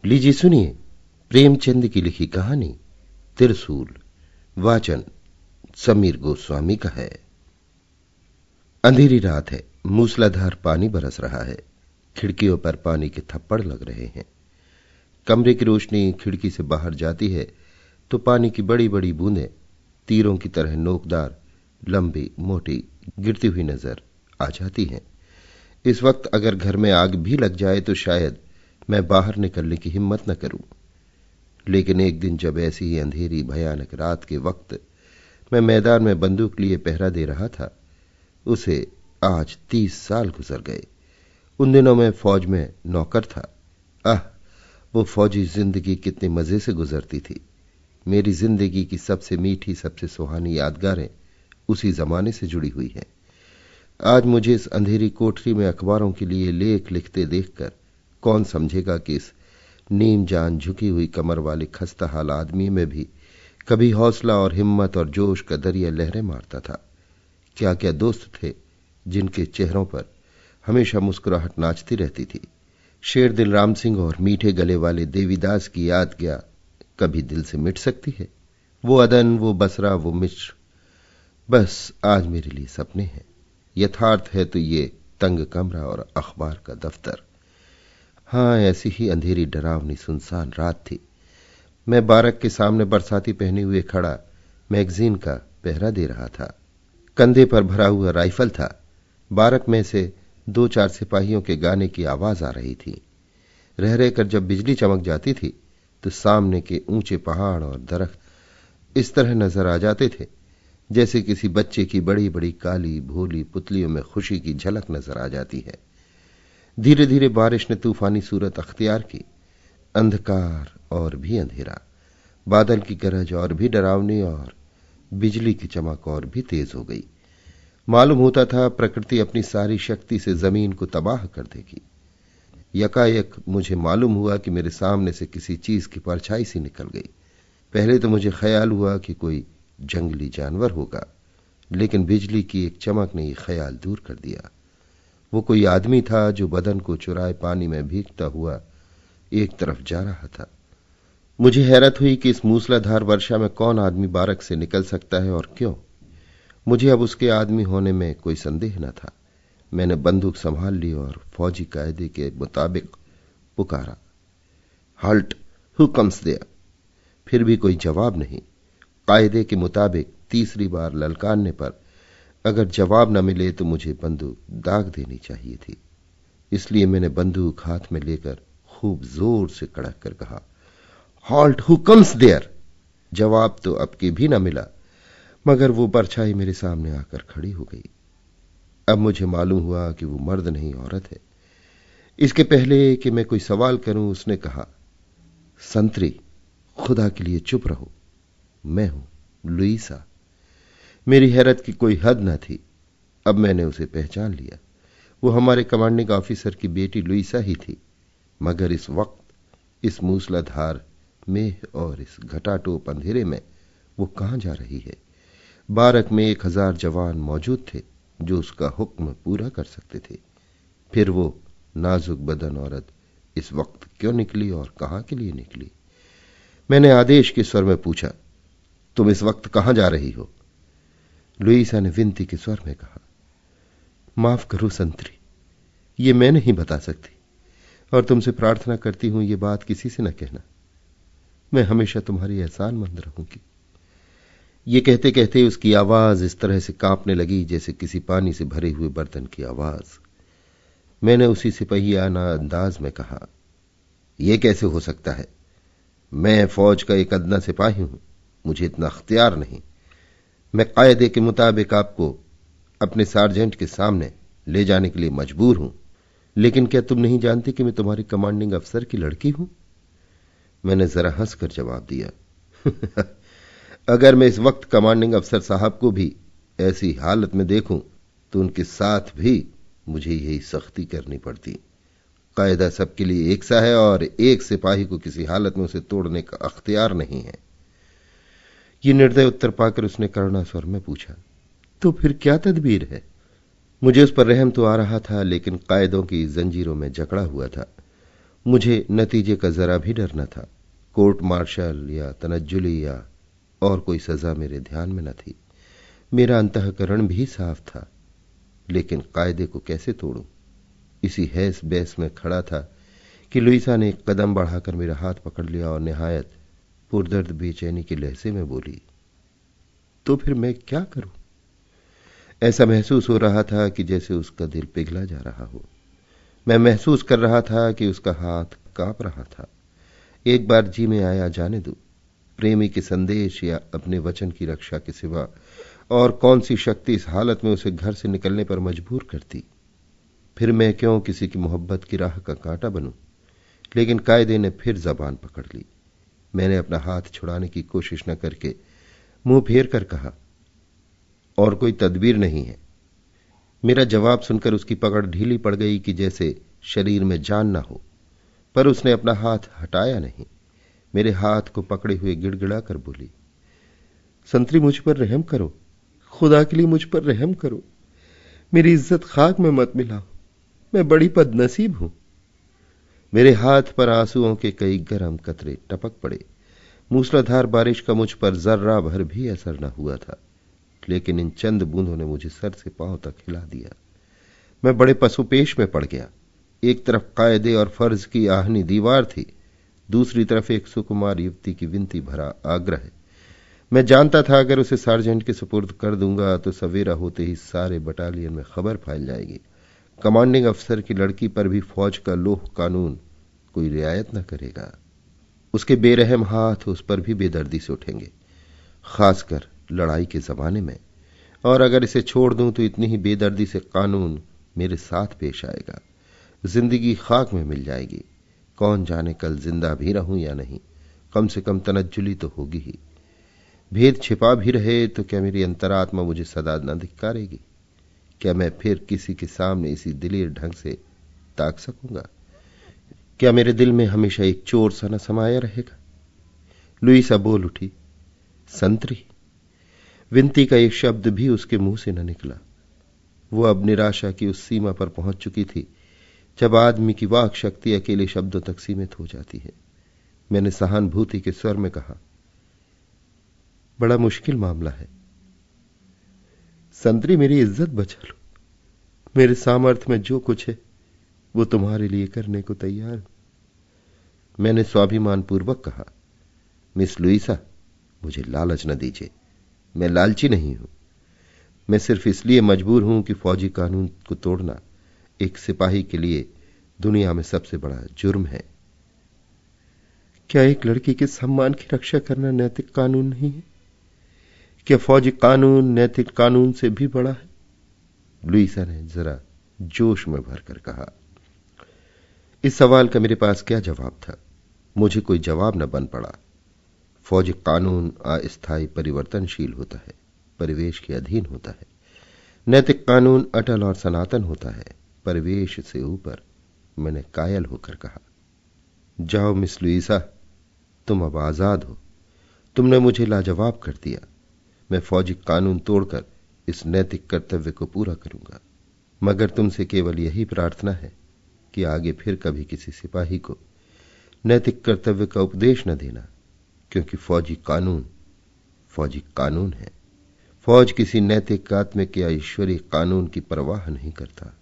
लीजिए सुनिए प्रेमचंद की लिखी कहानी त्रिशूल। वाचन समीर गोस्वामी का है। अंधेरी रात है, मूसलाधार पानी बरस रहा है। खिड़कियों पर पानी के थप्पड़ लग रहे हैं। कमरे की रोशनी खिड़की से बाहर जाती है तो पानी की बड़ी बड़ी बूंदें तीरों की तरह नोकदार, लंबी मोटी गिरती हुई नजर आ जाती हैं। इस वक्त अगर घर में आग भी लग जाए तो शायद मैं बाहर निकलने की हिम्मत न करूं। लेकिन एक दिन जब ऐसी ही अंधेरी भयानक रात के वक्त मैं मैदान में बंदूक लिए पहरा दे रहा था, उसे आज 30 साल गुजर गए। उन दिनों मैं फौज में नौकर था। वो फौजी जिंदगी कितने मजे से गुजरती थी। मेरी जिंदगी की सबसे मीठी, सबसे सुहानी यादगारें उसी जमाने से जुड़ी हुई हैं। आज मुझे इस अंधेरी कोठरी में अखबारों के लिए लेख लिखते देखकर कौन समझेगा कि इस नीम जान झुकी हुई कमर वाले खस्ता हाल आदमी में भी कभी हौसला और हिम्मत और जोश का दरिया लहरें मारता था। क्या क्या दोस्त थे जिनके चेहरों पर हमेशा मुस्कुराहट नाचती रहती थी। शेर दिल राम सिंह और मीठे गले वाले देवीदास की याद क्या कभी दिल से मिट सकती है? वो अदन, वो बसरा, वो मिश्र, बस आज मेरे लिए सपने हैं। यथार्थ है तो ये तंग कमरा और अखबार का दफ्तर। हाँ, ऐसी ही अंधेरी डरावनी सुनसान रात थी। मैं बारक के सामने बरसाती पहने हुए खड़ा मैगजीन का पहरा दे रहा था। कंधे पर भरा हुआ राइफल था। बारक में से 2-4 सिपाहियों के गाने की आवाज आ रही थी। रह रहकर जब बिजली चमक जाती थी तो सामने के ऊंचे पहाड़ और दरख्त इस तरह नजर आ जाते थे जैसे किसी बच्चे की बड़ी बड़ी काली भोली पुतलियों में खुशी की झलक नजर आ जाती है। धीरे धीरे बारिश ने तूफानी सूरत अख्तियार की। अंधकार और भी अंधेरा, बादल की गरज और भी डरावनी और बिजली की चमक और भी तेज हो गई। मालूम होता था प्रकृति अपनी सारी शक्ति से जमीन को तबाह कर देगी। यकायक मुझे मालूम हुआ कि मेरे सामने से किसी चीज की परछाई सी निकल गई। पहले तो मुझे ख्याल हुआ कि कोई जंगली जानवर होगा, लेकिन बिजली की एक चमक ने यह ख्याल दूर कर दिया। वो कोई आदमी था जो बदन को चुराए पानी में भीगता हुआ एक तरफ जा रहा था। मुझे हैरत हुई कि इस मूसलाधार वर्षा में कौन आदमी बारक से निकल सकता है और क्यों। मुझे अब उसके आदमी होने में कोई संदेह न था। मैंने बंदूक संभाल ली और फौजी कायदे के मुताबिक पुकारा, हल्ट, हु कम्स देयर? फिर भी कोई जवाब नहीं। कायदे के मुताबिक तीसरी बार ललकारने पर अगर जवाब न मिले तो मुझे बंदूक दाग देनी चाहिए थी। इसलिए मैंने बंदूक हाथ में लेकर खूब जोर से कड़क कर कहा, हॉल्ट, हु कम्स देयर? जवाब तो अब के भी न मिला, मगर वो परछाई मेरे सामने आकर खड़ी हो गई। अब मुझे मालूम हुआ कि वो मर्द नहीं औरत है। इसके पहले कि मैं कोई सवाल करूं उसने कहा, संतरी, खुदा के लिए चुप रहो, मैं हूं लुईसा। मेरी हैरत की कोई हद न थी। अब मैंने उसे पहचान लिया। वो हमारे कमांडिंग ऑफिसर की बेटी लुईसा ही थी। मगर इस वक्त इस मूसलाधार मेह और इस घटाटोप अंधेरे में वो कहां जा रही है? बारक में 1000 जवान मौजूद थे जो उसका हुक्म पूरा कर सकते थे। फिर वो नाजुक बदन औरत इस वक्त क्यों निकली और कहां के लिए निकली? मैंने आदेश के स्वर में पूछा, तुम इस वक्त कहां जा रही हो? लुईसा ने विनती के स्वर में कहा, माफ करो संतरी, ये मैं नहीं बता सकती और तुमसे प्रार्थना करती हूं ये बात किसी से न कहना। मैं हमेशा तुम्हारी एहसानमंद रहूंगी। ये कहते कहते उसकी आवाज इस तरह से कांपने लगी जैसे किसी पानी से भरे हुए बर्तन की आवाज। मैंने उसी सिपहियाना अंदाज में कहा, यह कैसे हो सकता है? मैं फौज का एक अदना सिपाही हूं, मुझे इतना अख्तियार नहीं। मैं कायदे के मुताबिक आपको अपने सार्जेंट के सामने ले जाने के लिए मजबूर हूं, लेकिन क्या तुम नहीं जानती कि मैं तुम्हारी कमांडिंग अफसर की लड़की हूं? मैंने जरा हंसकर जवाब दिया, अगर मैं इस वक्त कमांडिंग अफसर साहब को भी ऐसी हालत में देखूं तो उनके साथ भी मुझे यही सख्ती करनी पड़ती। कायदा सबके लिए एक सा है और एक सिपाही को किसी हालत में उसे तोड़ने का अख्तियार नहीं है। ये निर्दय उत्तर पाकर उसने करुणा स्वर में पूछा, तो फिर क्या तदबीर है? मुझे उस पर रहम तो आ रहा था, लेकिन कायदों की जंजीरों में जकड़ा हुआ था। मुझे नतीजे का जरा भी डर न था। कोर्ट मार्शल या तनज्जुली या और कोई सजा मेरे ध्यान में न थी। मेरा अंतःकरण भी साफ था, लेकिन कायदे को कैसे तोड़ूं? इसी हैस बैस में खड़ा था कि लुईसा ने एक कदम बढ़ाकर मेरा हाथ पकड़ लिया और निहायत पुरदर्द बेचैनी के लहजे में बोली, तो फिर मैं क्या करूं? ऐसा महसूस हो रहा था कि जैसे उसका दिल पिघला जा रहा हो। मैं महसूस कर रहा था कि उसका हाथ कांप रहा था। एक बार जी में आया जाने दो। प्रेमी के संदेश या अपने वचन की रक्षा के सिवा और कौन सी शक्ति इस हालत में उसे घर से निकलने पर मजबूर करती? फिर मैं क्यों किसी की मोहब्बत की राह का कांटा बनूं? लेकिन कायदे ने फिर जबान पकड़ ली। मैंने अपना हाथ छुड़ाने की कोशिश न करके मुंह फेर कर कहा, और कोई तदबीर नहीं है। मेरा जवाब सुनकर उसकी पकड़ ढीली पड़ गई कि जैसे शरीर में जान ना हो, पर उसने अपना हाथ हटाया नहीं। मेरे हाथ को पकड़े हुए गिड़गिड़ा कर बोली, संतरी मुझ पर रहम करो, खुदा के लिए मुझ पर रहम करो। मेरी इज्जत खाक में मत मिलाओ, मैं बड़ी बदनसीब हूं। मेरे हाथ पर आंसुओं के कई गर्म कतरे टपक पड़े। मूसलाधार बारिश का मुझ पर जर्रा भर भी असर न हुआ था, लेकिन इन चंद बूंदों ने मुझे सर से पांव तक हिला दिया। मैं बड़े पशुपेश में पड़ गया। एक तरफ कायदे और फर्ज की आहनी दीवार थी, दूसरी तरफ एक सुकुमार युवती की विनती भरा आग्रह। मैं जानता था अगर उसे सार्जेंट के सुपुर्द कर दूंगा तो सवेरा होते ही सारे बटालियन में खबर फैल जाएगी। कमांडिंग अफसर की लड़की पर भी फौज का लोह कानून कोई रियायत न करेगा। उसके बेरहम हाथ उस पर भी बेदर्दी से उठेंगे, खासकर लड़ाई के जमाने में। और अगर इसे छोड़ दूं तो इतनी ही बेदर्दी से कानून मेरे साथ पेश आएगा। जिंदगी खाक में मिल जाएगी। कौन जाने कल जिंदा भी रहूं या नहीं, कम से कम तनज्जुली तो होगी ही। भेद छिपा भी रहे तो क्या मेरी अंतरात्मा मुझे सदा न धिक्कारेगी? क्या मैं फिर किसी के सामने इसी दिलेर ढंग से ताक सकूंगा? क्या मेरे दिल में हमेशा एक चोर सा न समाया रहेगा? लुईसा बोल उठी, संतरी। विनती का एक शब्द भी उसके मुंह से न निकला। वो अब निराशा की उस सीमा पर पहुंच चुकी थी जब आदमी की वाक शक्ति अकेले शब्दों तक सीमित हो जाती है। मैंने सहानुभूति के स्वर में कहा, बड़ा मुश्किल मामला है संतरी, मेरी इज्जत बचा लो। मेरे सामर्थ्य में जो कुछ है वो तुम्हारे लिए करने को तैयार हूं। मैंने स्वाभिमान पूर्वक कहा, मिस लुईसा, मुझे लालच न दीजिए। मैं लालची नहीं हूं। मैं सिर्फ इसलिए मजबूर हूं कि फौजी कानून को तोड़ना एक सिपाही के लिए दुनिया में सबसे बड़ा जुर्म है। क्या एक लड़की के सम्मान की रक्षा करना नैतिक कानून नहीं है? क्या फौजी कानून नैतिक कानून से भी बड़ा है? लुईसा ने जरा जोश में भरकर कहा। इस सवाल का मेरे पास क्या जवाब था? मुझे कोई जवाब न बन पड़ा। फौजी कानून अस्थायी परिवर्तनशील होता है, परिवेश के अधीन होता है। नैतिक कानून अटल और सनातन होता है, परिवेश से ऊपर। मैंने कायल होकर कहा, जाओ मिस लुईसा, तुम अब आजाद हो। तुमने मुझे लाजवाब कर दिया। मैं फौजी कानून तोड़कर इस नैतिक कर्तव्य को पूरा करूंगा, मगर तुमसे केवल यही प्रार्थना है कि आगे फिर कभी किसी सिपाही को नैतिक कर्तव्य का उपदेश न देना, क्योंकि फौजी कानून है। फौज किसी नैतिक आत्मिक या ईश्वरीय कानून की परवाह नहीं करता।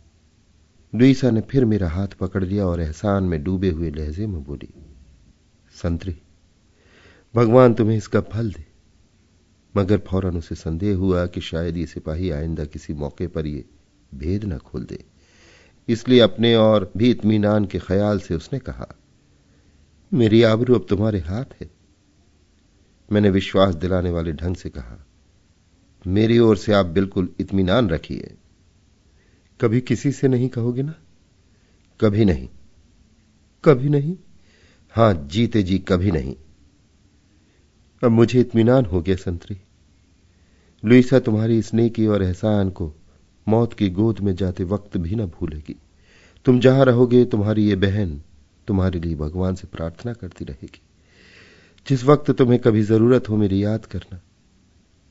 लुईसा ने फिर मेरा हाथ पकड़ लिया और एहसान में डूबे हुए लहजे में बोली, संतरी, भगवान तुम्हें इसका फल दे। मगर फौरन उसे संदेह हुआ कि शायद ये सिपाही आइंदा किसी मौके पर ये भेद न खोल दे, इसलिए अपने और भी इत्मीनान के ख्याल से उसने कहा, मेरी आबरू अब तुम्हारे हाथ है। मैंने विश्वास दिलाने वाले ढंग से कहा, मेरी ओर से आप बिल्कुल इत्मीनान रखिए। कभी किसी से नहीं कहोगे ना? कभी नहीं। कभी नहीं? हां, जीते जी कभी नहीं। अब मुझे इत्मीनान हो गया संतरी। लुईसा तुम्हारी इस नेकी और एहसान को मौत की गोद में जाते वक्त भी न भूलेगी। तुम जहां रहोगे तुम्हारी ये बहन तुम्हारे लिए भगवान से प्रार्थना करती रहेगी। जिस वक्त तुम्हें कभी जरूरत हो मेरी याद करना।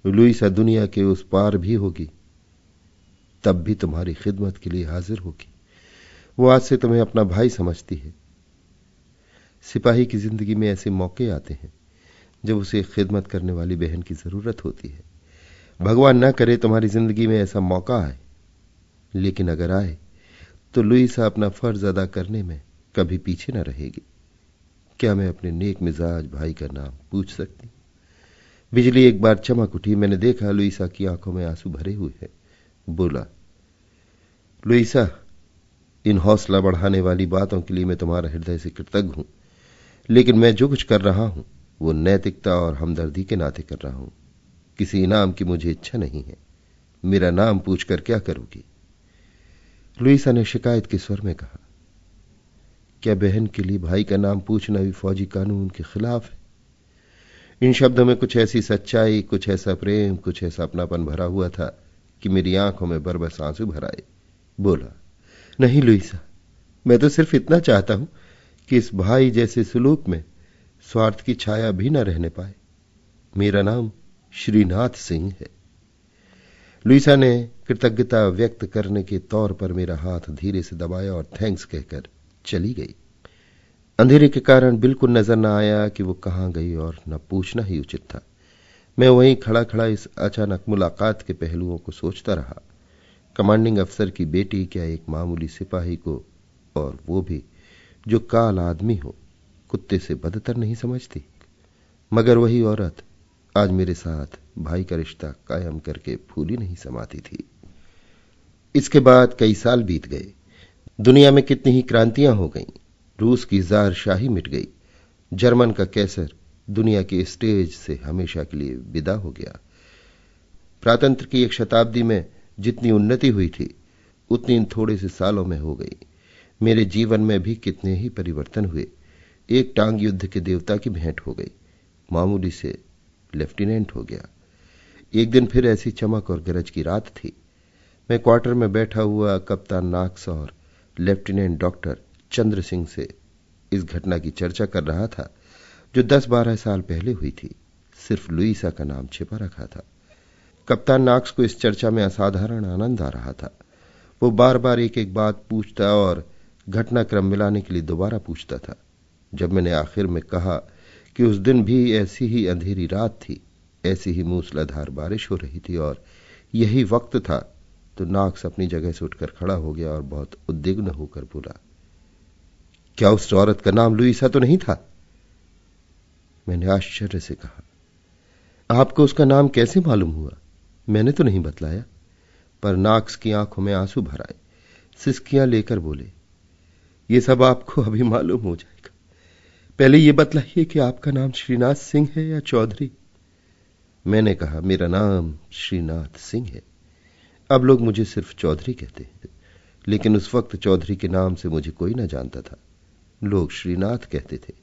लुईसा दुनिया के उस पार भी होगी, तब भी तुम्हारी खिदमत के लिए हाजिर होगी। वो आज से तुम्हें अपना भाई समझती है। सिपाही की जिंदगी में ऐसे मौके आते हैं जब उसे खिदमत करने वाली बहन की जरूरत होती है। भगवान न करे तुम्हारी जिंदगी में ऐसा मौका आए, लेकिन अगर आए तो लुईसा अपना फर्ज अदा करने में कभी पीछे न रहेगी। क्या मैं अपने नेक मिजाज भाई का नाम पूछ सकती? बिजली एक बार चमक उठी। मैंने देखा लुईसा की आंखों में आंसू भरे हुए हैं। बोला, लुईसा, इन हौसला बढ़ाने वाली बातों के लिए मैं तुम्हारा हृदय से कृतज्ञ हूं, लेकिन मैं जो कुछ कर रहा हूं वो नैतिकता और हमदर्दी के नाते कर रहा हूं। किसी इनाम की मुझे इच्छा नहीं है। मेरा नाम पूछकर क्या करोगी? लुईसा ने शिकायत के स्वर में कहा, क्या बहन के लिए भाई का नाम पूछना भी फौजी कानून के खिलाफ है? इन शब्दों में कुछ ऐसी सच्चाई, कुछ ऐसा प्रेम, कुछ ऐसा अपनापन भरा हुआ था कि मेरी आंखों में बरबस आंसू भर आए। बोला, नहीं लुईसा, मैं तो सिर्फ इतना चाहता हूं कि इस भाई जैसे सुलूक में स्वार्थ की छाया भी न रहने पाए। मेरा नाम श्रीनाथ सिंह है। लुईसा ने कृतज्ञता व्यक्त करने के तौर पर मेरा हाथ धीरे से दबाया और थैंक्स कहकर चली गई। अंधेरे के कारण बिल्कुल नजर न आया कि वो कहां गई और न पूछना ही उचित था। मैं वहीं खड़ा खड़ा इस अचानक मुलाकात के पहलुओं को सोचता रहा। कमांडिंग अफसर की बेटी क्या एक मामूली सिपाही को, और वो भी जो काल आदमी हो, कुत्ते से बदतर नहीं समझती? मगर वही औरत आज मेरे साथ भाई का रिश्ता कायम करके फूली नहीं समाती थी। इसके बाद कई साल बीत गए। दुनिया में कितनी ही क्रांतियां हो गईं। रूस की जार शाही मिट गई। जर्मन का कैसर दुनिया के स्टेज से हमेशा के लिए विदा हो गया। प्रातंत्र की एक शताब्दी में जितनी उन्नति हुई थी उतनी इन थोड़े से सालों में हो गई। मेरे जीवन में भी कितने ही परिवर्तन हुए। एक टांग युद्ध के देवता की भेंट हो गई, मामूली से लेफ्टिनेंट हो गया। एक दिन फिर ऐसी चमक और गरज की रात थी। मैं क्वार्टर में बैठा हुआ कप्तान नाक्स और लेफ्टिनेंट डॉक्टर चंद्र सिंह से इस घटना की चर्चा कर रहा था जो 10-12 साल पहले हुई थी। सिर्फ लुईसा का नाम छिपा रखा था। कप्तान नाक्स को इस चर्चा में असाधारण आनंद आ रहा था। वो बार बार एक एक बात पूछता और घटनाक्रम मिलाने के लिए दोबारा पूछता था। जब मैंने आखिर में कहा कि उस दिन भी ऐसी ही अंधेरी रात थी, ऐसी ही मूसलाधार बारिश हो रही थी और यही वक्त था, तो नाक्स अपनी जगह से उठकर खड़ा हो गया और बहुत उद्विग्न होकर बोला, क्या उस औरत का नाम लुईसा तो नहीं था? मैंने आश्चर्य से कहा, आपको उसका नाम कैसे मालूम हुआ? मैंने तो नहीं बतलाया। पर नाक्स की आंखों में आंसू भर आए। सिसकियां लेकर बोले, ये सब आपको अभी मालूम हो जाएगा। पहले ये बतलाइए कि आपका नाम श्रीनाथ सिंह है या चौधरी? मैंने कहा, मेरा नाम श्रीनाथ सिंह है। अब लोग मुझे सिर्फ चौधरी कहते हैं, लेकिन उस वक्त चौधरी के नाम से मुझे कोई न जानता था। लोग श्रीनाथ कहते थे।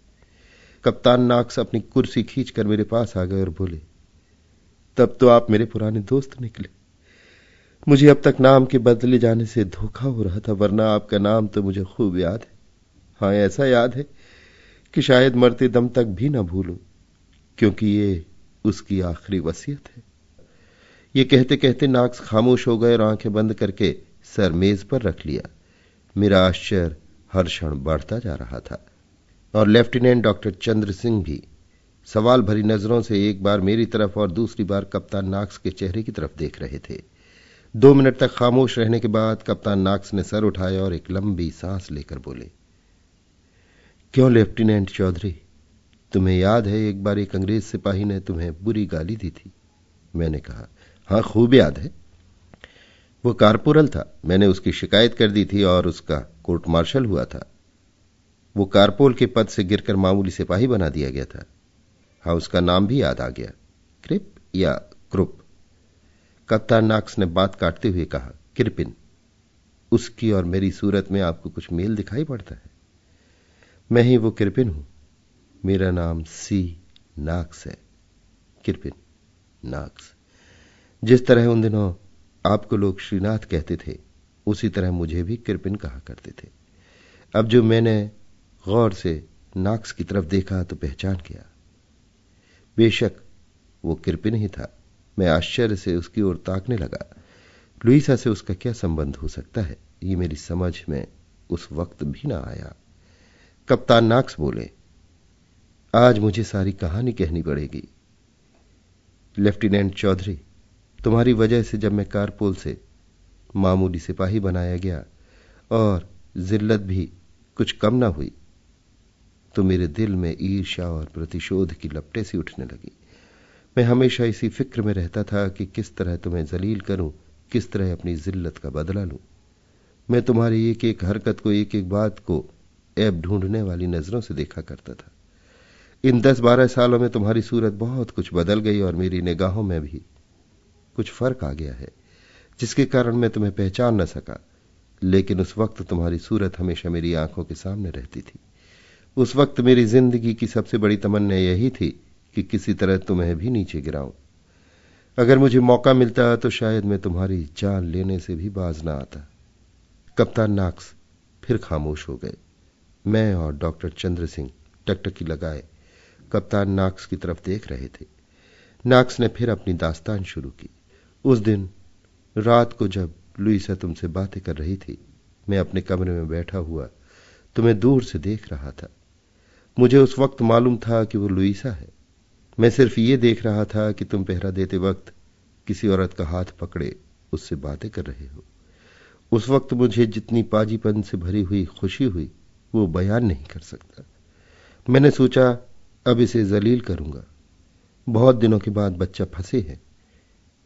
कप्तान नाक्स अपनी कुर्सी खींचकर मेरे पास आ गए और बोले, तब तो आप मेरे पुराने दोस्त निकले। मुझे अब तक नाम के बदले जाने से धोखा हो रहा था, वरना आपका नाम तो मुझे खूब याद है। हाँ, ऐसा याद है कि शायद मरते दम तक भी ना भूलूं, क्योंकि ये उसकी आखिरी वसीयत है। ये कहते कहते नाक्स खामोश हो गए और आंखें बंद करके सर मेज पर रख लिया। मेरा आश्चर्य हर क्षण बढ़ता जा रहा था और लेफ्टिनेंट डॉक्टर चंद्र सिंह भी सवाल भरी नजरों से एक बार मेरी तरफ और दूसरी बार कप्तान नाक्स के चेहरे की तरफ देख रहे थे। 2 मिनट तक खामोश रहने के बाद कप्तान नाक्स ने सर उठाया और एक लंबी सांस लेकर बोले, क्यों लेफ्टिनेंट चौधरी, तुम्हें याद है एक बार एक अंग्रेज सिपाही ने तुम्हें बुरी गाली दी थी? मैंने कहा, हां, खूब याद है। वो कारपोरल था। मैंने उसकी शिकायत कर दी थी और उसका कोर्ट मार्शल हुआ था। वो कारपोल के पद से गिरकर मामूली सिपाही बना दिया गया था। हाँ, उसका नाम भी याद आ गया, क्रिप या क्रुप। कप्तान नाक्स ने बात काटते हुए कहा, किरपिन। उसकी और मेरी सूरत में आपको कुछ मेल दिखाई पड़ता है? मैं ही वो किरपिन हूं। मेरा नाम सी नाक्स है। किरपिन नाक्स। जिस तरह उन दिनों आपको लोग श्रीनाथ कहते थे, उसी तरह मुझे भी किरपिन कहा करते थे। अब जो मैंने गौर से नाक्स की तरफ देखा तो पहचान गया। बेशक वो किरपिन ही था। मैं आश्चर्य से उसकी ओर ताकने लगा। लुईसा से उसका क्या संबंध हो सकता है, ये मेरी समझ में उस वक्त भी ना आया। कप्तान नाक्स बोले, आज मुझे सारी कहानी कहनी पड़ेगी। लेफ्टिनेंट चौधरी, तुम्हारी वजह से जब मैं कारपोल से मामूली सिपाही बनाया गया और जिल्लत भी कुछ कम ना हुई, तो मेरे दिल में ईर्ष्या और प्रतिशोध की लपटें सी उठने लगी। मैं हमेशा इसी फिक्र में रहता था कि किस तरह तुम्हें जलील करूं, किस तरह अपनी जिल्लत का बदला लूं। मैं तुम्हारी एक एक हरकत को, एक एक बात को ऐब ढूंढने वाली नजरों से देखा करता था। इन 10-12 सालों में तुम्हारी सूरत बहुत कुछ बदल गई और मेरी निगाहों में भी कुछ फर्क आ गया है, जिसके कारण मैं तुम्हें पहचान न सका। लेकिन उस वक्त तुम्हारी सूरत हमेशा मेरी आंखों के सामने रहती थी। उस वक्त मेरी जिंदगी की सबसे बड़ी तमन्ना यही थी कि किसी तरह तुम्हें भी नीचे गिराऊं। अगर मुझे मौका मिलता तो शायद मैं तुम्हारी जान लेने से भी बाज ना आता। कप्तान नाक्स फिर खामोश हो गए। मैं और डॉक्टर चंद्र सिंह टकटकी लगाए कप्तान नाक्स की तरफ देख रहे थे। नाक्स ने फिर अपनी दास्तान शुरू की। उस दिन रात को जब लुईसा तुमसे बातें कर रही थी, मैं अपने कमरे में बैठा हुआ तुम्हें दूर से देख रहा था। मुझे उस वक्त मालूम था कि वो लुईसा है। मैं सिर्फ ये देख रहा था कि तुम पहरा देते वक्त किसी औरत का हाथ पकड़े उससे बातें कर रहे हो। उस वक्त मुझे जितनी पाजीपन से भरी हुई खुशी हुई वो बयान नहीं कर सकता। मैंने सोचा अब इसे जलील करूंगा। बहुत दिनों के बाद बच्चा फंसे है,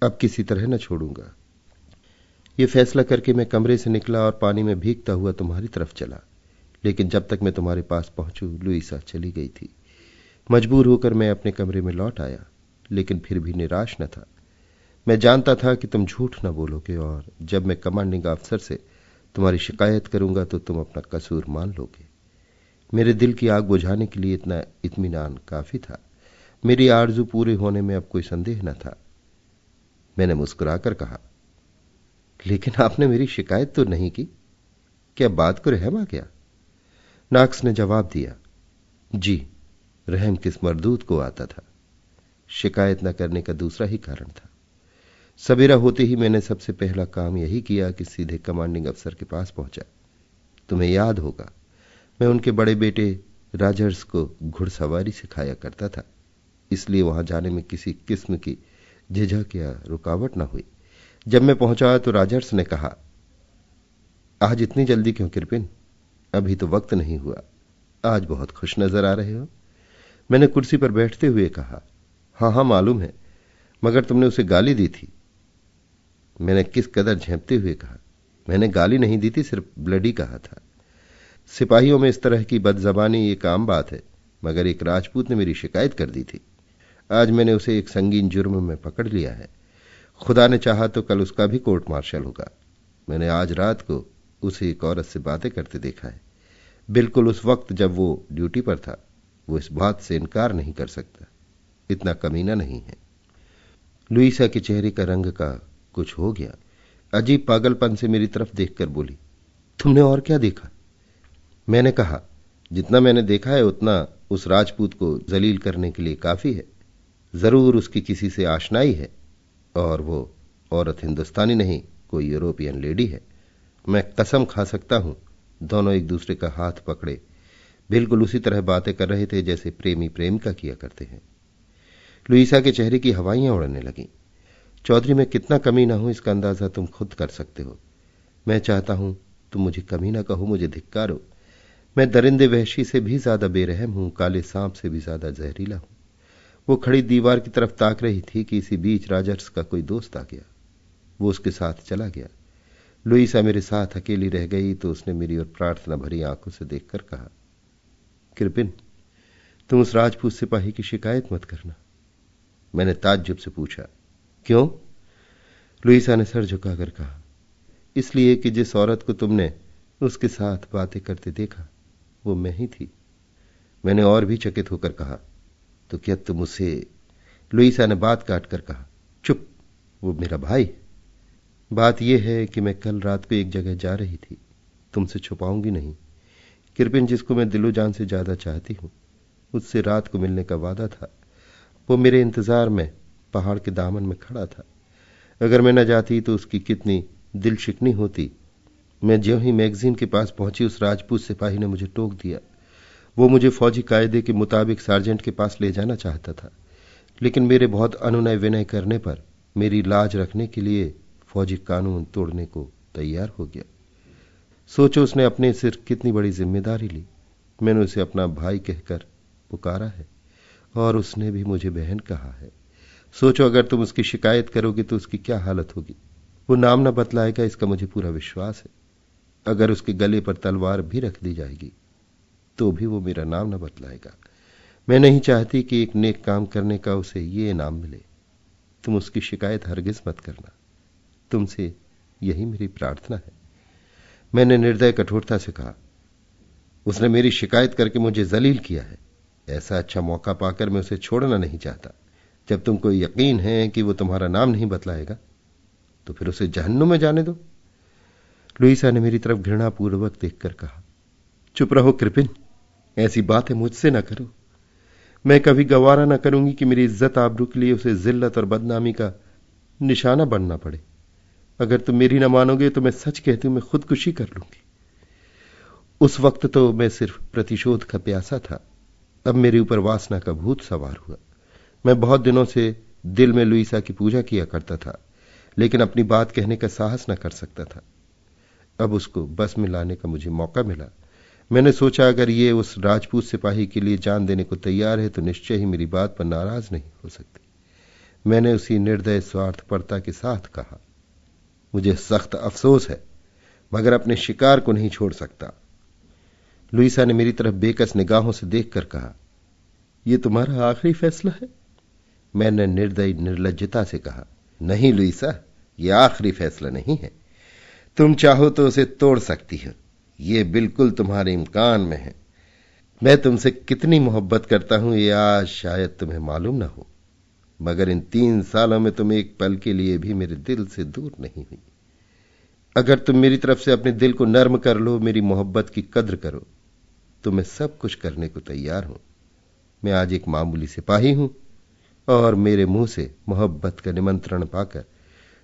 अब किसी तरह न छोड़ूंगा। ये फैसला करके मैं कमरे से निकला और पानी में भीगता हुआ तुम्हारी तरफ चला। लेकिन जब तक मैं तुम्हारे पास पहुंचूं, लुईसा चली गई थी। मजबूर होकर मैं अपने कमरे में लौट आया, लेकिन फिर भी निराश न था। मैं जानता था कि तुम झूठ न बोलोगे और जब मैं कमांडिंग अफसर से तुम्हारी शिकायत करूंगा तो तुम अपना कसूर मान लोगे। मेरे दिल की आग बुझाने के लिए इतना इत्मीनान काफी था। मेरी आरजू पूरे होने में अब कोई संदेह न था। मैंने मुस्कुराकर कहा, लेकिन आपने मेरी शिकायत तो नहीं की, क्या बात को रहम आ गया? नाक्स ने जवाब दिया, जी, रहम किस मरदूत को आता था। शिकायत न करने का दूसरा ही कारण था। सवेरा होते ही मैंने सबसे पहला काम यही किया कि सीधे कमांडिंग अफसर के पास पहुंचा। तुम्हें याद होगा, मैं उनके बड़े बेटे राजर्स को घुड़सवारी सिखाया करता था, इसलिए वहां जाने में किसी किस्म की झिझक या रुकावट न हुई। जब मैं पहुंचा तो राजर्स ने कहा, आज इतनी जल्दी क्यों किरपिन? अभी तो वक्त नहीं हुआ। आज बहुत खुश नजर आ रहे हो। मैंने कुर्सी पर बैठते हुए कहा, हाँ मालूम है, मगर तुमने उसे गाली दी थी। मैंने किस कदर झेंपते हुए कहा, मैंने गाली नहीं दी थी, सिर्फ ब्लडी कहा था। सिपाहियों में इस तरह की बदजबानी एक आम बात है, मगर एक राजपूत ने मेरी शिकायत कर दी थी। आज मैंने उसे एक संगीन जुर्म में पकड़ लिया है। खुदा ने चाहा तो कल उसका भी कोर्ट मार्शल होगा। मैंने आज रात को उसे एक औरत से बातें करते देखा है, बिल्कुल उस वक्त जब वो ड्यूटी पर था। वो इस बात से इनकार नहीं कर सकता, इतना कमीना नहीं है। लुईसा के चेहरे का रंग का कुछ हो गया। अजीब पागलपन से मेरी तरफ देखकर बोली, तुमने और क्या देखा? मैंने कहा, जितना मैंने देखा है उतना उस राजपूत को जलील करने के लिए काफी है। जरूर उसकी किसी से आशनाई है और वो औरत हिंदुस्तानी नहीं, कोई यूरोपियन लेडी है। मैं कसम खा सकता हूं दोनों एक दूसरे का हाथ पकड़े बिल्कुल उसी तरह बातें कर रहे थे जैसे प्रेमी प्रेमिका किया करते हैं। लुईसा के चेहरे की हवाइयां उड़ने लगीं। चौधरी, मैं कितना कमीना हूं इसका अंदाजा तुम खुद कर सकते हो। मैं चाहता हूं तुम मुझे कमीना कहो, मुझे धिक्कारो। मैं दरिंदे वहशी से भी ज्यादा बेरहम हूं, काले सांप से भी ज्यादा जहरीला हूं। वो खड़ी दीवार की तरफ ताक रही थी कि इसी बीच राजर्स का कोई दोस्त आ गया। वो उसके साथ चला गया। लुईसा मेरे साथ अकेली रह गई तो उसने मेरी ओर प्रार्थना भरी आंखों से देखकर कहा, किरपिन, तुम उस राजपूत सिपाही की शिकायत मत करना। मैंने ताज्जुब से पूछा, क्यों? लुईसा ने सर झुकाकर कहा, इसलिए कि जिस औरत को तुमने उसके साथ बातें करते देखा वो मैं ही थी। मैंने और भी चकित होकर कहा, तो क्या तुम उसे? लुईसा ने बात काटकर कहा, चुप, वो मेरा भाई। बात यह है कि मैं कल रात को एक जगह जा रही थी, तुमसे छुपाऊंगी नहीं। किरपिन, जिसको मैं दिलो जान से ज्यादा चाहती हूं, उससे रात को मिलने का वादा था। वो मेरे इंतजार में पहाड़ के दामन में खड़ा था। अगर मैं न जाती तो उसकी कितनी दिल शिकनी होती। मैं ज्यों ही मैगजीन के पास पहुंची, उस राजपूत सिपाही ने मुझे टोक दिया। वो मुझे फौजी कायदे के मुताबिक सार्जेंट के पास ले जाना चाहता था, लेकिन मेरे बहुत अनुनय विनय करने पर मेरी लाज रखने के लिए फौजी कानून तोड़ने को तैयार हो गया। सोचो उसने अपने सिर कितनी बड़ी जिम्मेदारी ली। मैंने उसे अपना भाई कहकर पुकारा है और उसने भी मुझे बहन कहा है। सोचो अगर तुम उसकी शिकायत करोगे तो उसकी क्या हालत होगी। वो नाम न बतलाएगा, इसका मुझे पूरा विश्वास है। अगर उसके गले पर तलवार भी रख दी जाएगी तो भी वो मेरा नाम न बतलाएगा। मैं नहीं चाहती कि एक नेक काम करने का उसे ये इनाम मिले। तुम उसकी शिकायत हरगिज मत करना, तुमसे यही मेरी प्रार्थना है। मैंने निर्दय कठोरता से कहा, उसने मेरी शिकायत करके मुझे जलील किया है। ऐसा अच्छा मौका पाकर मैं उसे छोड़ना नहीं चाहता। जब तुमको यकीन है कि वो तुम्हारा नाम नहीं बतलाएगा तो फिर उसे जहन्नुम में जाने दो। लुईसा ने मेरी तरफ घृणापूर्वक देखकर कहा, चुप रहो कृपिन, ऐसी बातें मुझसे न करो। मैं कभी गवारा न करूंगी कि मेरी इज्जत आबरू के लिए उसे जिल्लत और बदनामी का निशाना बनना पड़े। अगर तुम मेरी न मानोगे तो मैं सच कहती हूं, मैं खुदकुशी कर लूंगी। उस वक्त तो मैं सिर्फ प्रतिशोध का प्यासा था, अब मेरे ऊपर वासना का भूत सवार हुआ। मैं बहुत दिनों से दिल में लुईसा की पूजा किया करता था, लेकिन अपनी बात कहने का साहस न कर सकता था। अब उसको बस में लाने का मुझे मौका मिला। मैंने सोचा अगर ये उस राजपूत सिपाही के लिए जान देने को तैयार है तो निश्चय ही मेरी बात पर नाराज नहीं हो सकती। मैंने उसी निर्दय स्वार्थपरता के साथ कहा, मुझे सख्त अफसोस है मगर अपने शिकार को नहीं छोड़ सकता। लुईसा ने मेरी तरफ बेकस निगाहों से देखकर कहा, यह तुम्हारा आखिरी फैसला है? मैंने निर्दयी निर्लज्जता से कहा, नहीं लुईसा, यह आखिरी फैसला नहीं है। तुम चाहो तो उसे तोड़ सकती हो, यह बिल्कुल तुम्हारे इम्कान में है। मैं तुमसे कितनी मोहब्बत करता हूं यह आज शायद तुम्हें मालूम ना हो, मगर इन 3 सालों में तुम एक पल के लिए भी मेरे दिल से दूर नहीं हुई। अगर तुम मेरी तरफ से अपने दिल को नर्म कर लो, मेरी मोहब्बत की कद्र करो, तो मैं सब कुछ करने को तैयार हूं। मैं आज एक मामूली सिपाही हूं और मेरे मुंह से मोहब्बत का निमंत्रण पाकर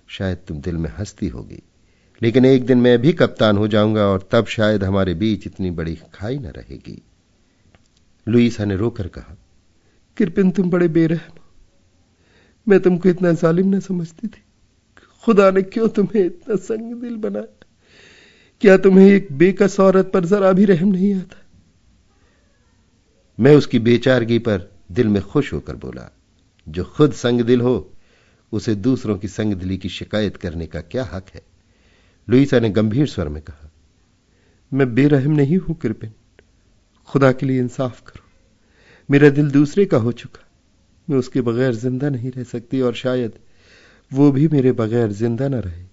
शायद तुम दिल में हंसती होगी, लेकिन एक दिन मैं भी कप्तान हो जाऊंगा और तब शायद हमारे बीच इतनी बड़ी खाई न रहेगी। लुईसा ने रोकर कहा, कृपिन तुम बड़े बेरहम हो। मैं तुमको इतना जालिम न समझती थी। खुदा ने क्यों तुम्हें इतना संग दिल बनाया? क्या तुम्हें एक बेकस औरत पर जरा भी रहम नहीं आता? मैं उसकी बेचारगी पर दिल में खुश होकर बोला, जो खुद संग दिल हो उसे दूसरों की संग दिली की शिकायत करने का क्या हक है? लुईसा ने गंभीर स्वर में कहा, मैं बेरहम नहीं हूं कृपिन, खुदा के लिए इंसाफ करो। मेरा दिल दूसरे का हो चुका, मैं उसके बगैर जिंदा नहीं रह सकती और शायद वो भी मेरे बगैर जिंदा न रहे।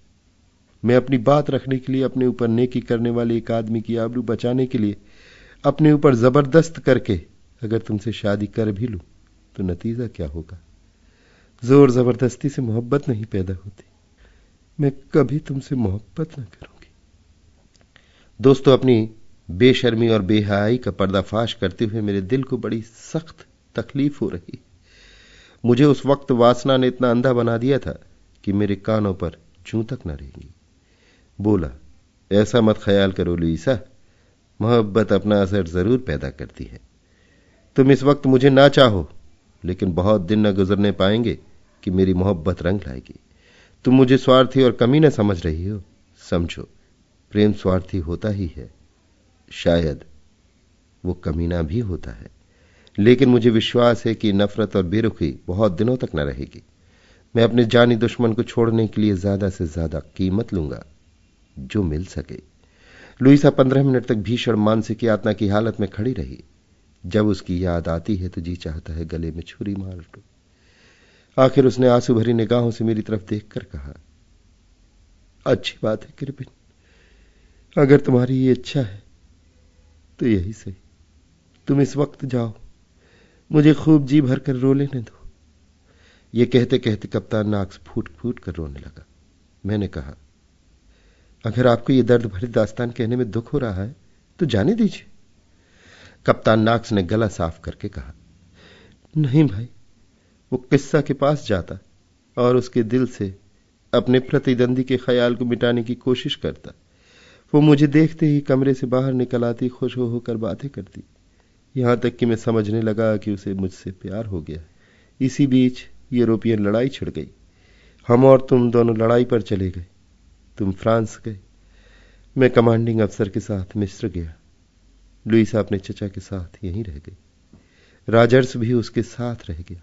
मैं अपनी बात रखने के लिए, अपने ऊपर नेकी करने वाले एक आदमी की आबरू बचाने के लिए अपने ऊपर जबरदस्त करके अगर तुमसे शादी कर भी लूं तो नतीजा क्या होगा? जोर जबरदस्ती से मोहब्बत नहीं पैदा होती। मैं कभी तुमसे मोहब्बत न करूंगी। दोस्तों, अपनी बेशर्मी और बेहयाई का पर्दाफाश करते हुए मेरे दिल को बड़ी सख्त तकलीफ हो रही। मुझे उस वक्त वासना ने इतना अंधा बना दिया था कि मेरे कानों पर जूं तक न रहेंगी। बोला, ऐसा मत ख्याल करो लुईसा, मोहब्बत अपना असर जरूर पैदा करती है। तुम इस वक्त मुझे ना चाहो, लेकिन बहुत दिन न गुजरने पाएंगे कि मेरी मोहब्बत रंग लाएगी। तुम मुझे स्वार्थी और कमी न समझ रही हो। समझो, प्रेम स्वार्थी होता ही है, शायद वो कमीना भी होता है, लेकिन मुझे विश्वास है कि नफरत और बेरुखी बहुत दिनों तक न रहेगी। मैं अपने जानी दुश्मन को छोड़ने के लिए ज्यादा से ज्यादा कीमत लूंगा, जो मिल सके। लुईसा 15 मिनट तक भीषण मानसिक यातना की हालत में खड़ी रही। जब उसकी याद आती है तो जी चाहता है गले में छुरी मार दो। आखिर उसने आंसू भरी निगाहों से मेरी तरफ देखकर कहा, अच्छी बात है कृपिन, अगर तुम्हारी ये इच्छा है तो यही सही। तुम इस वक्त जाओ, मुझे खूब जी भर कर रो लेने दो। ये कहते कहते कप्तान नाक्स फूट फूट कर रोने लगा। मैंने कहा, अगर आपको ये दर्द भरी दास्तान कहने में दुख हो रहा है तो जाने दीजिए। कप्तान नाक्स ने गला साफ करके कहा, नहीं भाई, वो किस्सा के पास जाता और उसके दिल से अपने प्रतिद्वंदी के ख्याल को मिटाने की कोशिश करता। वो मुझे देखते ही कमरे से बाहर निकल आती, खुश होकर बातें करती। यहां तक कि मैं समझने लगा कि उसे मुझसे प्यार हो गया। इसी बीच यूरोपियन लड़ाई छिड़ गई। हम और तुम दोनों लड़ाई पर चले गए। तुम फ्रांस गए, मैं कमांडिंग अफसर के साथ मिस्र गया। लुईसा अपने चचा के साथ यहीं रह गई। रॉजर्स भी उसके साथ रह गया।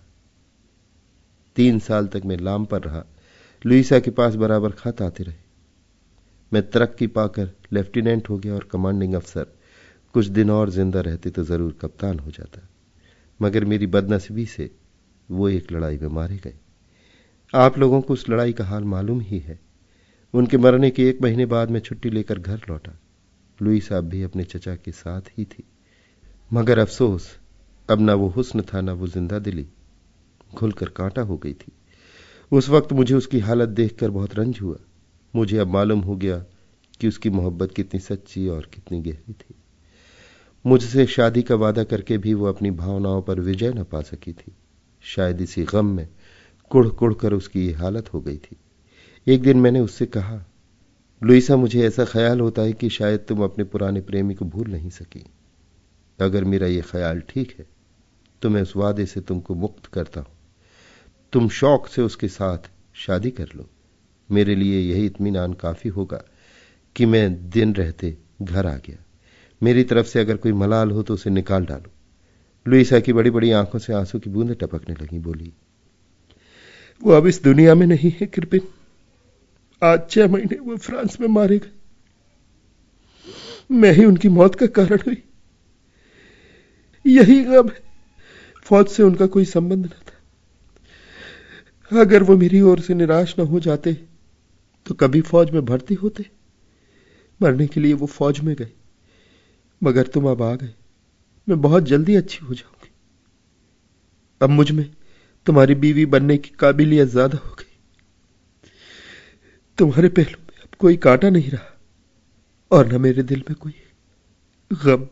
3 साल तक मैं लाम पर रहा। लुईसा के पास बराबर खत आते रहे। मैं तरक्की पाकर लेफ्टिनेंट हो गया और कमांडिंग अफसर। कुछ दिन और जिंदा रहते तो जरूर कप्तान हो जाता, मगर मेरी बदनसीबी से वो एक लड़ाई में मारे गए। आप लोगों को उस लड़ाई का हाल मालूम ही है। उनके मरने के 1 महीने बाद मैं छुट्टी लेकर घर लौटा। लुईसा भी अपने चचा के साथ ही थी, मगर अफसोस अब ना वो हुस्न था ना वो जिंदा दिली। घुलकर कांटा हो गई थी। उस वक्त मुझे उसकी हालत देखकर बहुत रंज हुआ। मुझे अब मालूम हो गया कि उसकी मोहब्बत कितनी सच्ची और कितनी गहरी थी। मुझसे शादी का वादा करके भी वो अपनी भावनाओं पर विजय न पा सकी थी। शायद इसी गम में कुढ़ कुढ़ कर उसकी ये हालत हो गई थी। एक दिन मैंने उससे कहा, लुईसा, मुझे ऐसा ख्याल होता है कि शायद तुम अपने पुराने प्रेमी को भूल नहीं सकी। अगर मेरा ये ख्याल ठीक है तो मैं उस वादे से तुमको मुक्त करता हूं। तुम शौक से उसके साथ शादी कर लो। मेरे लिए यही इत्मीनान काफी होगा कि मैं दिन रहते घर आ गया। मेरी तरफ से अगर कोई मलाल हो तो उसे निकाल डालो। लुईसा की बड़ी बड़ी आंखों से आंसू की बूंदें टपकने लगी। बोली, वो अब इस दुनिया में नहीं है कृपिन। आज 6 महीने वो फ्रांस में मारे गए। मैं ही उनकी मौत का कारण हुई। यही गम है। फौज से उनका कोई संबंध न था। अगर वो मेरी ओर से निराश न हो जाते तो कभी फौज में भर्ती होते। मरने के लिए वो फौज में गए, मगर तुम अब आ गए। मैं बहुत जल्दी अच्छी हो जाऊंगी। अब मुझ में तुम्हारी बीवी बनने की काबिलियत ज्यादा हो गई। तुम्हारे पहलू में अब कोई कांटा नहीं रहा और न मेरे दिल में कोई गम।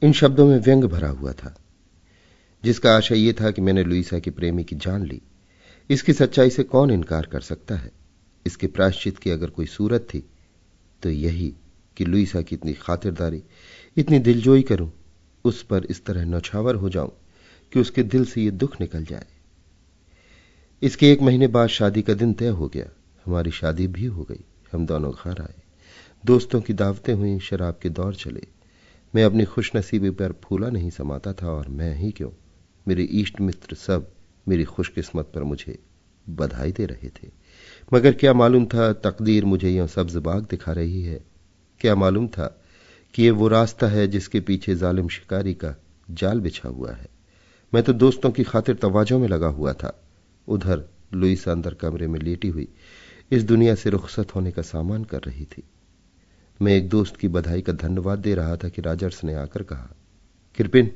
इन शब्दों में व्यंग भरा हुआ था, जिसका आशय यह था कि मैंने लुईसा के प्रेमी की जान ली। इसकी सच्चाई से कौन इनकार कर सकता है। इसके प्रायश्चित की अगर कोई सूरत थी तो यही कि लुईसा की इतनी खातिरदारी, इतनी दिलजोई करूं, उस पर इस तरह नौछावर हो जाऊं कि उसके दिल से यह दुख निकल जाए। इसके 1 महीने बाद शादी का दिन तय हो गया। हमारी शादी भी हो गई। हम दोनों घर आए। दोस्तों की दावतें हुई, शराब के दौर चले। मैं अपनी खुशनसीबी पर फूला नहीं समाता था, और मैं ही क्यों, मेरे इष्ट मित्र सब मेरी खुशकिस्मत पर मुझे बधाई दे रहे थे। मगर क्या मालूम था तकदीर मुझे यह सब्ज बाग दिखा रही है। क्या मालूम था कि ये वो रास्ता है जिसके पीछे जालिम शिकारी का जाल बिछा हुआ है। मैं तो दोस्तों की खातिर तवाजों में लगा हुआ था। उधर लुईसा अंदर कमरे में लेटी हुई इस दुनिया से रुखसत होने का सामान कर रही थी। मैं एक दोस्त की बधाई का धन्यवाद दे रहा था कि रॉजर्स ने आकर कहा, कृपिन,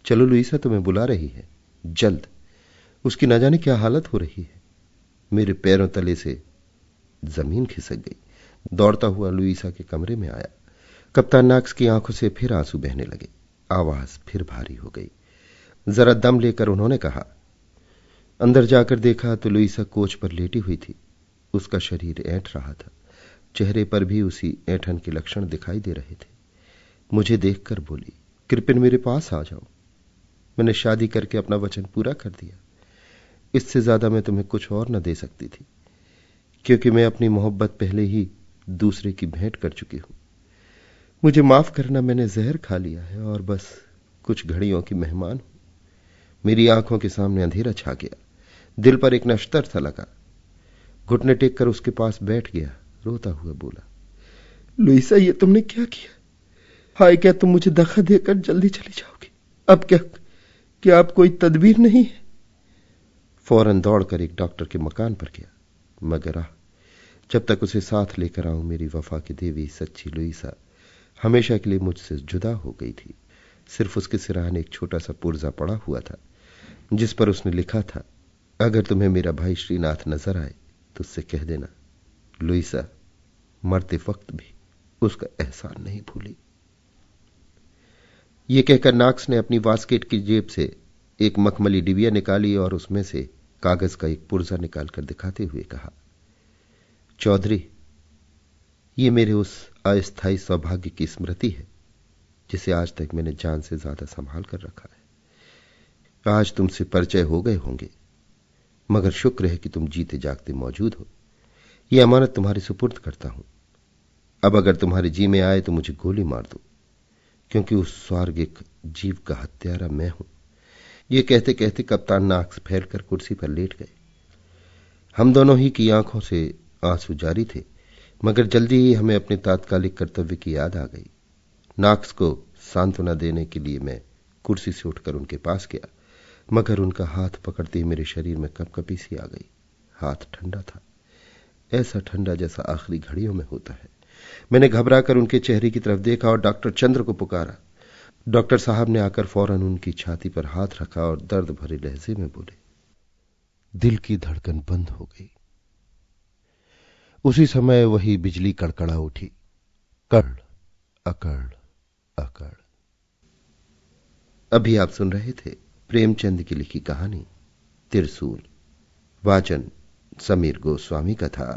चलो, लुईसा तुम्हें बुला रही है, जल्द। उसकी न जाने क्या हालत हो रही है। मेरे पैरों तले से जमीन खिसक गई। दौड़ता हुआ लुईसा के कमरे में आया। कप्तान नॉक्स की आंखों से फिर आंसू बहने लगे। आवाज फिर भारी हो गई। जरा दम लेकर उन्होंने कहा। अंदर जाकर देखा तो लुईसा कोच पर लेटी हुई थी। उसका शरीर ऐंठ रहा था। चेहरे पर भी उसी ऐंठन के लक्षण दिखाई दे रहे थे। मुझे देखकर बोली, कृपिन, मेरे पास आ जाओ। मैंने शादी करके अपना वचन पूरा कर दिया। इससे ज्यादा मैं तुम्हें कुछ और न दे सकती थी, क्योंकि मैं अपनी मोहब्बत पहले ही दूसरे की भेंट कर चुकी हूं। मुझे माफ करना, मैंने जहर खा लिया है और बस कुछ घड़ियों की मेहमान हूं। मेरी आंखों के सामने अंधेरा छा गया। दिल पर एक नश्तर सा लगा। घुटने टेक कर उसके पास बैठ गया। रोता हुआ बोला, लुईसा, ये तुमने क्या किया? हाय, क्या तुम मुझे धक्का देकर जल्दी चली जाओगी? अब क्या अब कोई तदबीर नहीं है? फौरन दौड़कर एक डॉक्टर के मकान पर गया, मगर जब तक उसे साथ लेकर आऊं, मेरी वफा की देवी सच्ची लुईसा हमेशा के लिए मुझसे जुदा हो गई थी। सिर्फ उसके सिरहाने एक छोटा सा पुर्जा पड़ा हुआ था, जिस पर उसने लिखा था, अगर तुम्हें मेरा भाई श्रीनाथ नजर आए तो उससे कह देना, लुईसा मरते वक्त भी उसका एहसान नहीं भूली। यह कहकर नॉक्स ने अपनी वास्केट की जेब से एक मखमली डिबिया निकाली और उसमें से कागज का एक पुर्जा निकालकर दिखाते हुए कहा, चौधरी, ये मेरे उस अस्थायी सौभाग्य की स्मृति है जिसे आज तक मैंने जान से ज्यादा संभाल कर रखा है। आज तुमसे परिचय हो गए होंगे, मगर शुक्र है कि तुम जीते जागते मौजूद हो। यह अमानत तुम्हारे सुपुर्द करता हूं। अब अगर तुम्हारे जी में आए तो मुझे गोली मार दो, क्योंकि उस स्वार्गिक जीव का हत्यारा मैं हूं। ये कहते कहते कप्तान नाक फैलकर कुर्सी पर लेट गए। हम दोनों ही की आंखों से आंसू जारी थे, मगर जल्दी ही हमें अपने तात्कालिक कर्तव्य की याद आ गई। नाक्स को सांत्वना देने के लिए मैं कुर्सी से उठकर उनके पास गया, मगर उनका हाथ पकड़ते ही मेरे शरीर में कपकपी सी आ गई। हाथ ठंडा था, ऐसा ठंडा जैसा आखिरी घड़ियों में होता है। मैंने घबराकर उनके चेहरे की तरफ देखा और डॉक्टर चंद्र को पुकारा। डॉक्टर साहब ने आकर फौरन उनकी छाती पर हाथ रखा और दर्द भरे लहजे में बोले। दिल की धड़कन बंद हो गई। उसी समय वही बिजली कड़कड़ा उठी, कड़ अकड़ अकड़। अभी आप सुन रहे थे प्रेमचंद की लिखी कहानी त्रिशूल। वाचन समीर गोस्वामी का था।